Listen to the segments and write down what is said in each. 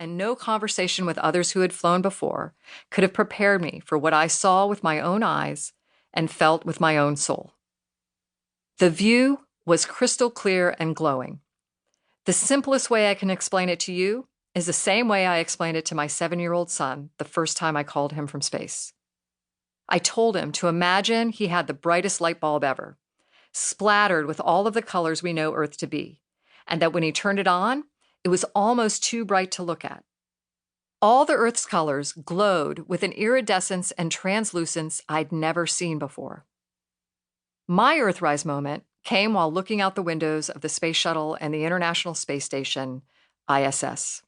and no conversation with others who had flown before could have prepared me for what I saw with my own eyes and felt with my own soul. The view was crystal clear and glowing. The simplest way I can explain it to you is the same way I explained it to my 7-year-old son the first time I called him from space. I told him to imagine he had the brightest light bulb ever, splattered with all of the colors we know Earth to be, and that when he turned it on, it was almost too bright to look at. All the Earth's colors glowed with an iridescence and translucence I'd never seen before. My Earthrise moment came while looking out the windows of the Space Shuttle and the International Space Station, ISS.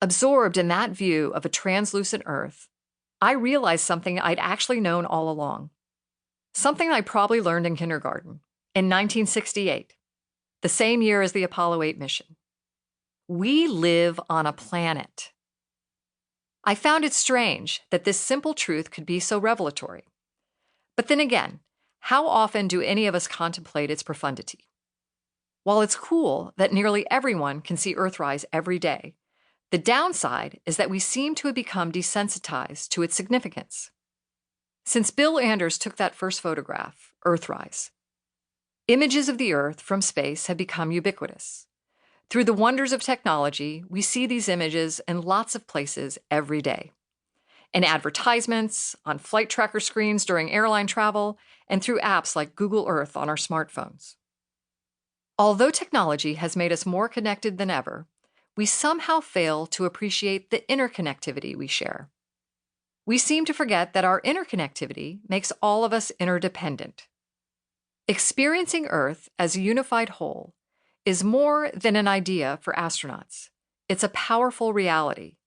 Absorbed in that view of a translucent Earth, I realized something I'd actually known all along. Something I probably learned in kindergarten, in 1968, the same year as the Apollo 8 mission. We live on a planet. I found it strange that this simple truth could be so revelatory. But then again, how often do any of us contemplate its profundity? While it's cool that nearly everyone can see Earthrise every day, the downside is that we seem to have become desensitized to its significance. Since Bill Anders took that first photograph, Earthrise, images of the Earth from space have become ubiquitous. Through the wonders of technology, we see these images in lots of places every day. In advertisements, on flight tracker screens during airline travel, and through apps like Google Earth on our smartphones. Although technology has made us more connected than ever, we somehow fail to appreciate the interconnectivity we share. We seem to forget that our interconnectivity makes all of us interdependent. Experiencing Earth as a unified whole is more than an idea for astronauts. It's a powerful reality.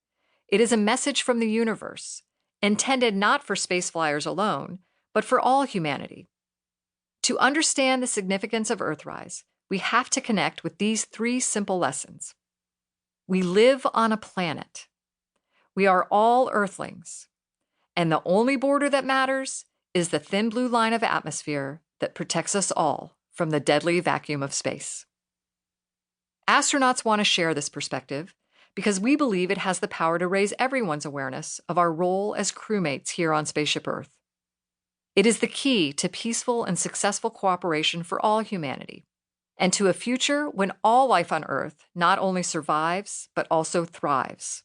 It is a message from the universe, intended not for space flyers alone, but for all humanity. To understand the significance of Earthrise, we have to connect with these 3 simple lessons. We live on a planet. We are all Earthlings. And the only border that matters is the thin blue line of atmosphere that protects us all from the deadly vacuum of space. Astronauts want to share this perspective because we believe it has the power to raise everyone's awareness of our role as crewmates here on Spaceship Earth. It is the key to peaceful and successful cooperation for all humanity, and to a future when all life on Earth not only survives, but also thrives.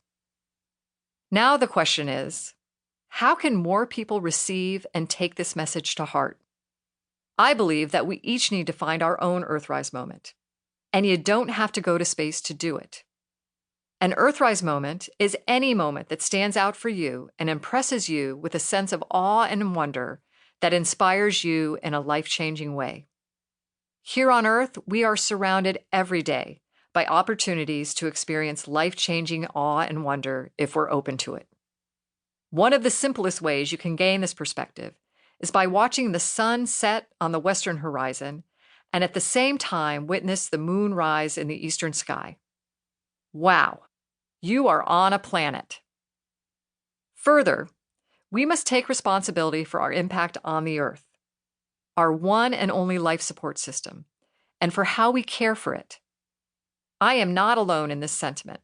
Now the question is, how can more people receive and take this message to heart? I believe that we each need to find our own Earthrise moment, and you don't have to go to space to do it. An Earthrise moment is any moment that stands out for you and impresses you with a sense of awe and wonder that inspires you in a life-changing way. Here on Earth, we are surrounded every day by opportunities to experience life-changing awe and wonder if we're open to it. One of the simplest ways you can gain this perspective is by watching the sun set on the western horizon and at the same time witness the moon rise in the eastern sky. Wow, you are on a planet. Further, we must take responsibility for our impact on the Earth, our one and only life support system, and for how we care for it. I am not alone in this sentiment.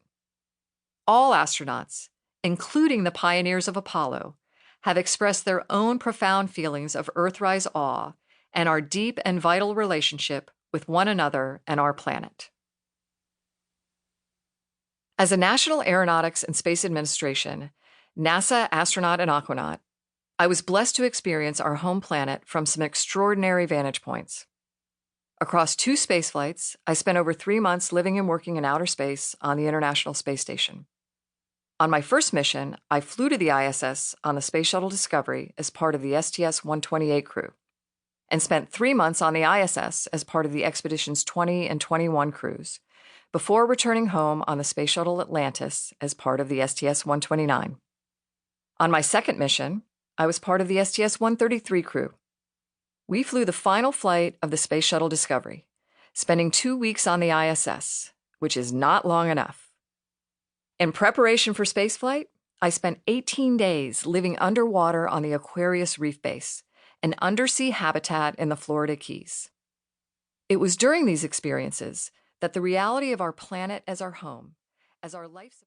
All astronauts, including the pioneers of Apollo, have expressed their own profound feelings of Earthrise awe and our deep and vital relationship with one another and our planet. As a National Aeronautics and Space Administration, NASA astronaut and aquanaut, I was blessed to experience our home planet from some extraordinary vantage points. Across 2 spaceflights, I spent over 3 months living and working in outer space on the International Space Station. On my first mission, I flew to the ISS on the Space Shuttle Discovery as part of the STS-128 crew, and spent 3 months on the ISS as part of the Expeditions 20 and 21 crews, before returning home on the Space Shuttle Atlantis as part of the STS-129. On my second mission, I was part of the STS-133 crew. We flew the final flight of the Space Shuttle Discovery, spending 2 weeks on the ISS, which is not long enough. In preparation for spaceflight, I spent 18 days living underwater on the Aquarius Reef Base, an undersea habitat in the Florida Keys. It was during these experiences that the reality of our planet as our home, as our life